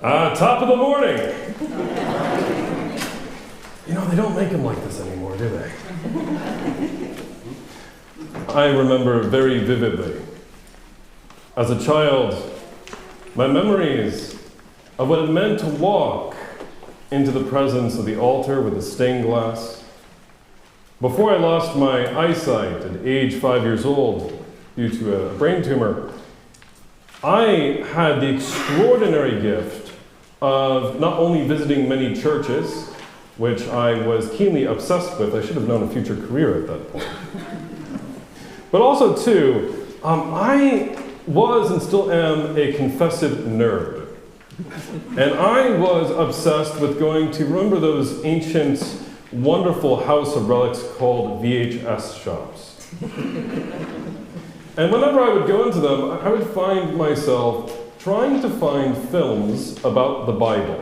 Top of the morning. They don't make them like this anymore, do they? I remember very vividly, as a child, my memories of what it meant to walk into the presence of the altar with the stained glass. Before I lost my eyesight at age 5 years old due to a brain tumor, I had the extraordinary gift of not only visiting many churches, which I was keenly obsessed with. I should have known a future career at that point. But also, too, I was and still am a confessive nerd. And I was obsessed with going to, remember those ancient, wonderful house of relics called VHS shops? And whenever I would go into them, I would find myself trying to find films about the Bible.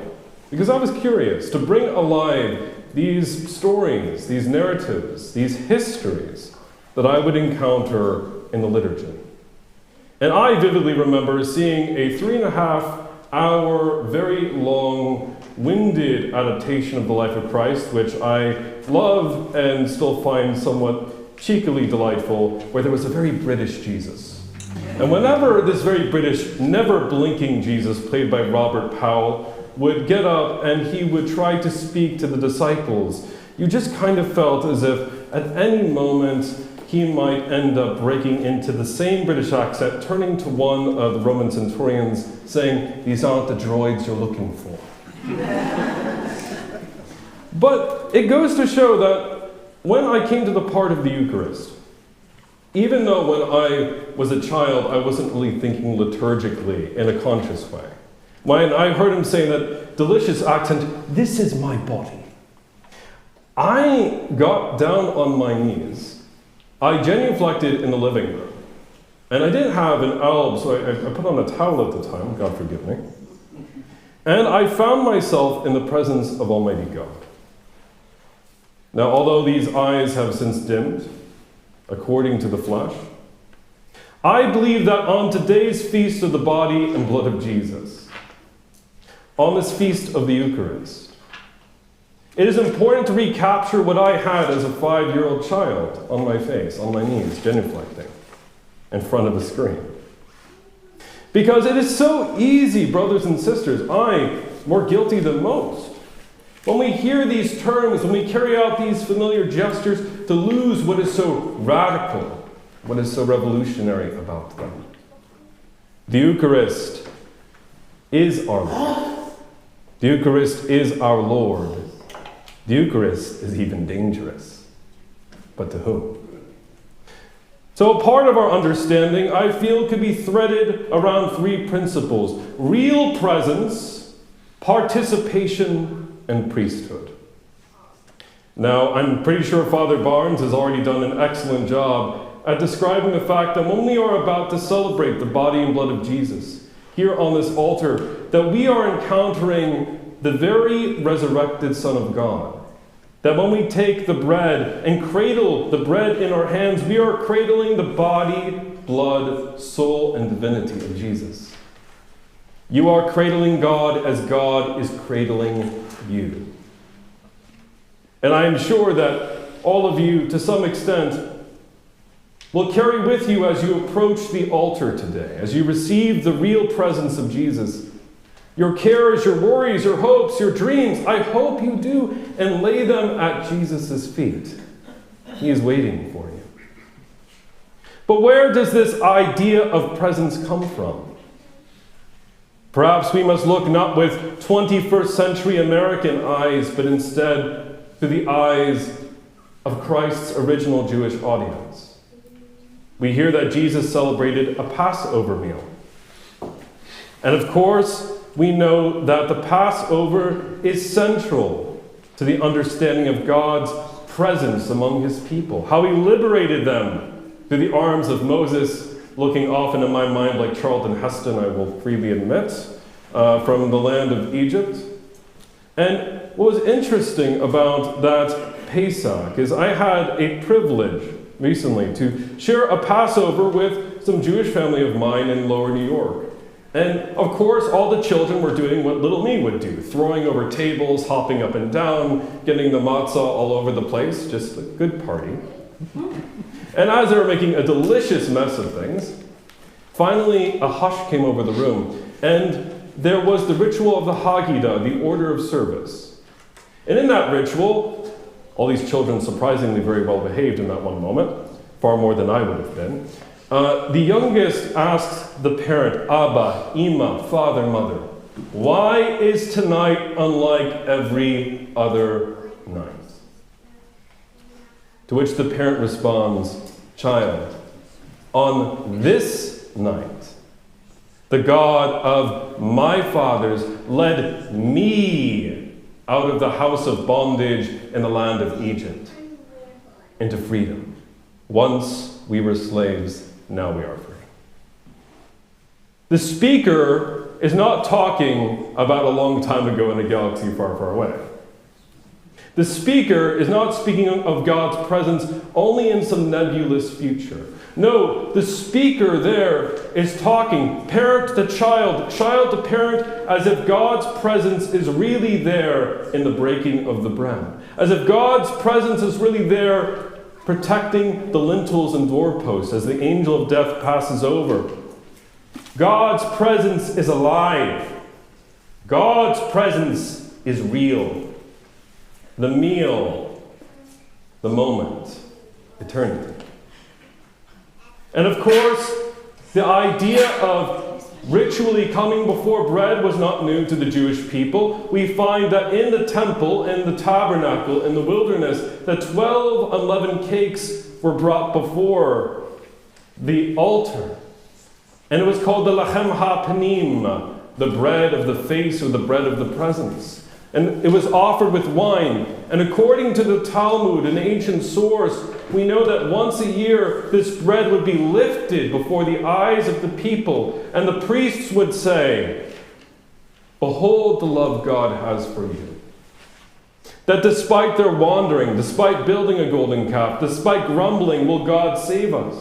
Because I was curious to bring alive these stories, these narratives, these histories that I would encounter in the liturgy. And I vividly remember seeing a 3.5-hour, very long-winded adaptation of the life of Christ, which I love and still find somewhat cheekily delightful, where there was a very British Jesus. And whenever this very British, never-blinking Jesus, played by Robert Powell, would get up and he would try to speak to the disciples, you just kind of felt as if at any moment he might end up breaking into the same British accent, turning to one of the Roman centurions, saying, "These aren't the droids you're looking for." But it goes to show that when I came to the part of the Eucharist, even though when I was a child I wasn't really thinking liturgically in a conscious way, when I heard him say that delicious accent, "This is my body," I got down on my knees. I genuflected in the living room. And I didn't have an alb, so I put on a towel at the time, God forgive me. And I found myself in the presence of Almighty God. Now, although these eyes have since dimmed, according to the flesh, I believe that on today's feast of the body and blood of Jesus, on this feast of the Eucharist, it is important to recapture what I had as a 5-year-old child on my face, on my knees, genuflecting in front of a screen. Because it is so easy, brothers and sisters, I more guilty than most, when we hear these terms, when we carry out these familiar gestures, to lose what is so radical, what is so revolutionary about them. The Eucharist is our Lord. The Eucharist is our Lord. The Eucharist is even dangerous. But to whom? So a part of our understanding, I feel, could be threaded around 3 principles: real presence, participation, and priesthood. Now, I'm pretty sure Father Barnes has already done an excellent job at describing the fact that when we are about to celebrate the body and blood of Jesus here on this altar, that we are encountering the very resurrected Son of God. That when we take the bread and cradle the bread in our hands, we are cradling the body, blood, soul, and divinity of Jesus. You are cradling God as God is cradling you. And I am sure that all of you, to some extent, will carry with you as you approach the altar today, as you receive the real presence of Jesus, your cares, your worries, your hopes, your dreams. I hope you do, and lay them at Jesus' feet. He is waiting for you. But where does this idea of presence come from? Perhaps we must look not with 21st century American eyes, but instead through the eyes of Christ's original Jewish audience. We hear that Jesus celebrated a Passover meal. And of course, we know that the Passover is central to the understanding of God's presence among his people, how he liberated them through the arms of Moses, looking often in my mind like Charlton Heston, I will freely admit, from the land of Egypt. And what was interesting about that Pesach is I had a privilege recently to share a Passover with some Jewish family of mine in Lower New York. And of course, all the children were doing what little me would do, throwing over tables, hopping up and down, getting the matzah all over the place, just a good party. And as they were making a delicious mess of things, finally a hush came over the room, and there was the ritual of the Haggadah, the order of service. And in that ritual, all these children surprisingly very well behaved in that one moment, far more than I would have been. The youngest asks the parent, Abba, Ima, father, mother, why is tonight unlike every other night? To which the parent responds, child, on this night, the God of my fathers led me out of the house of bondage in the land of Egypt into freedom. Once we were slaves, now we are free. The speaker is not talking about a long time ago in a galaxy far, far away. The speaker is not speaking of God's presence only in some nebulous future. No, the speaker there is talking, parent to child, child to parent, as if God's presence is really there in the breaking of the bread. As if God's presence is really there protecting the lintels and doorposts as the angel of death passes over. God's presence is alive. God's presence is real. The meal, the moment, eternity. And of course, the idea of ritually coming before bread was not new to the Jewish people. We find that in the temple, in the tabernacle, in the wilderness, that 12 unleavened cakes were brought before the altar. And it was called the lachem ha'panim, the bread of the face or the bread of the presence. And it was offered with wine. And according to the Talmud, an ancient source, we know that once a year this bread would be lifted before the eyes of the people. And the priests would say, behold the love God has for you. That despite their wandering, despite building a golden calf, despite grumbling, will God save us?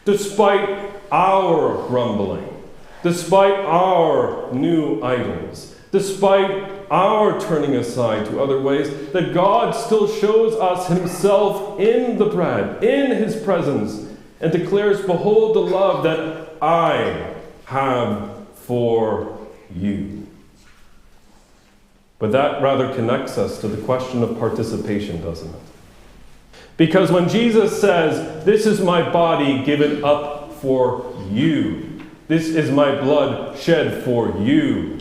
Despite our grumbling, despite our new idols, despite our turning aside to other ways, that God still shows us himself in the bread, in his presence, and declares, behold the love that I have for you. But that rather connects us to the question of participation, doesn't it? Because when Jesus says, this is my body given up for you, this is my blood shed for you,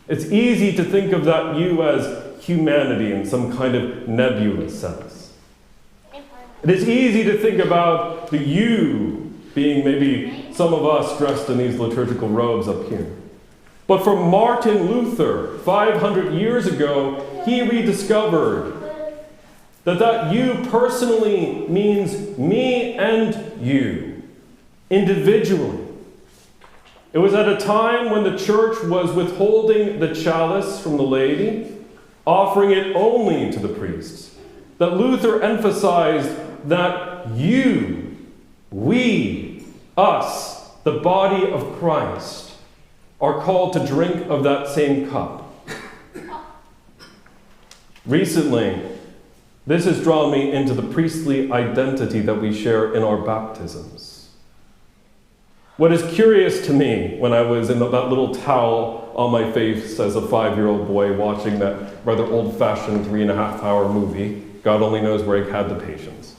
it's easy to think of that you as humanity in some kind of nebulous sense. It is easy to think about the you being maybe some of us dressed in these liturgical robes up here. But for Martin Luther, 500 years ago, he rediscovered that you personally means me and you, individually. It was at a time when the church was withholding the chalice from the laity, offering it only to the priests, that Luther emphasized that you, we, us, the body of Christ, are called to drink of that same cup. Recently, this has drawn me into the priestly identity that we share in our baptisms. What is curious to me when I was in that little towel on my face as a 5-year-old boy watching that rather old-fashioned 3.5-hour movie, God only knows where I had the patience.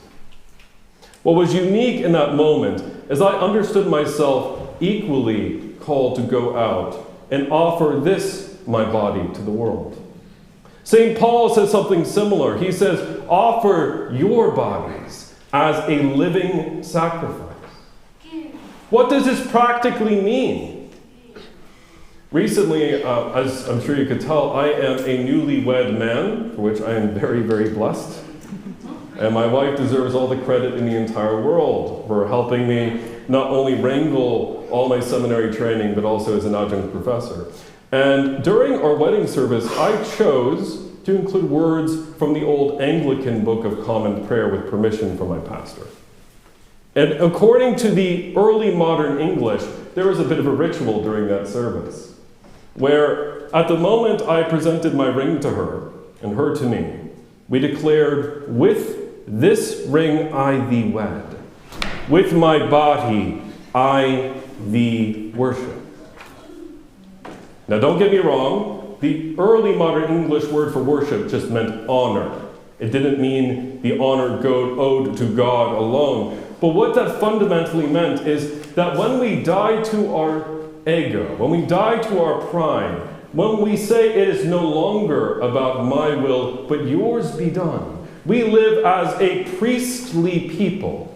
What was unique in that moment is I understood myself equally called to go out and offer this, my body, to the world. St. Paul says something similar. He says, offer your bodies as a living sacrifice. What does this practically mean? Recently, as I'm sure you could tell, I am a newlywed man, for which I am very, very blessed. And my wife deserves all the credit in the entire world for helping me not only wrangle all my seminary training, but also as an adjunct professor. And during our wedding service, I chose to include words from the old Anglican Book of Common Prayer with permission from my pastor. And according to the early modern English, there was a bit of a ritual during that service, where at the moment I presented my ring to her, and her to me, we declared, "With this ring I thee wed. With my body I thee worship." Now don't get me wrong, the early modern English word for worship just meant honor. It didn't mean the honor owed to God alone. But what that fundamentally meant is that when we die to our ego, when we die to our pride, when we say it is no longer about my will, but yours be done, we live as a priestly people,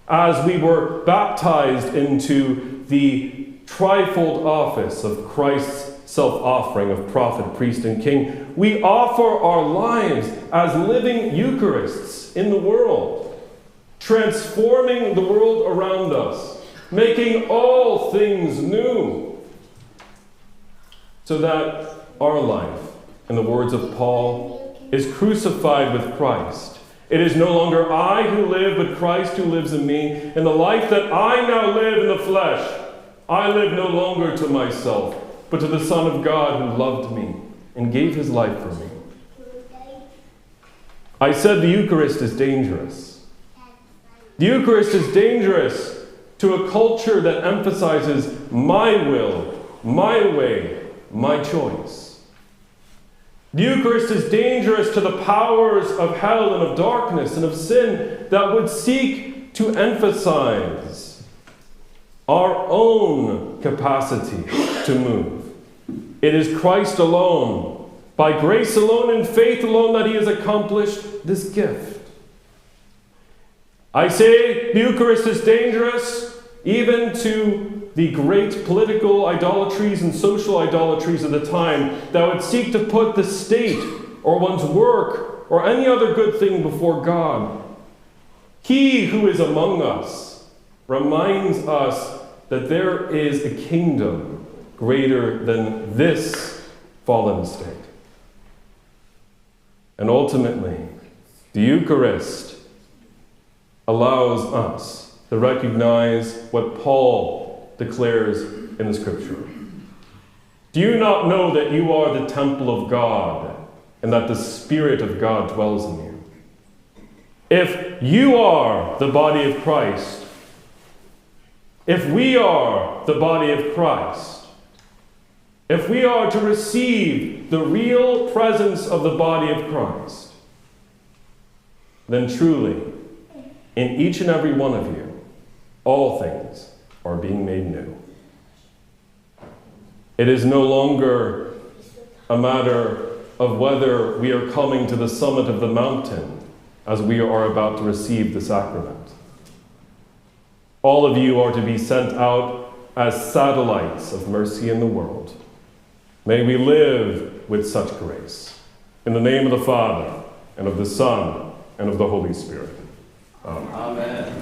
as we were baptized into the trifold office of Christ's self-offering of prophet, priest, and king. We offer our lives as living Eucharists in the world, transforming the world around us, making all things new, so that our life, in the words of Paul, is crucified with Christ. It is no longer I who live, but Christ who lives in me. In the life that I now live in the flesh, I live no longer to myself, but to the Son of God who loved me and gave his life for me. I said the Eucharist is dangerous. The Eucharist is dangerous to a culture that emphasizes my will, my way, my choice. The Eucharist is dangerous to the powers of hell and of darkness and of sin that would seek to emphasize our own capacity to move. It is Christ alone, by grace alone and faith alone, that he has accomplished this gift. I say the Eucharist is dangerous even to the great political idolatries and social idolatries of the time that would seek to put the state or one's work or any other good thing before God. He who is among us reminds us that there is a kingdom greater than this fallen state. And ultimately, the Eucharist allows us to recognize what Paul declares in the Scripture. Do you not know that you are the temple of God and that the Spirit of God dwells in you? If you are the body of Christ, if we are the body of Christ, if we are to receive the real presence of the body of Christ, then truly, in each and every one of you, all things are being made new. It is no longer a matter of whether we are coming to the summit of the mountain as we are about to receive the sacrament. All of you are to be sent out as satellites of mercy in the world. May we live with such grace. In the name of the Father, and of the Son, and of the Holy Spirit. Amen. Amen.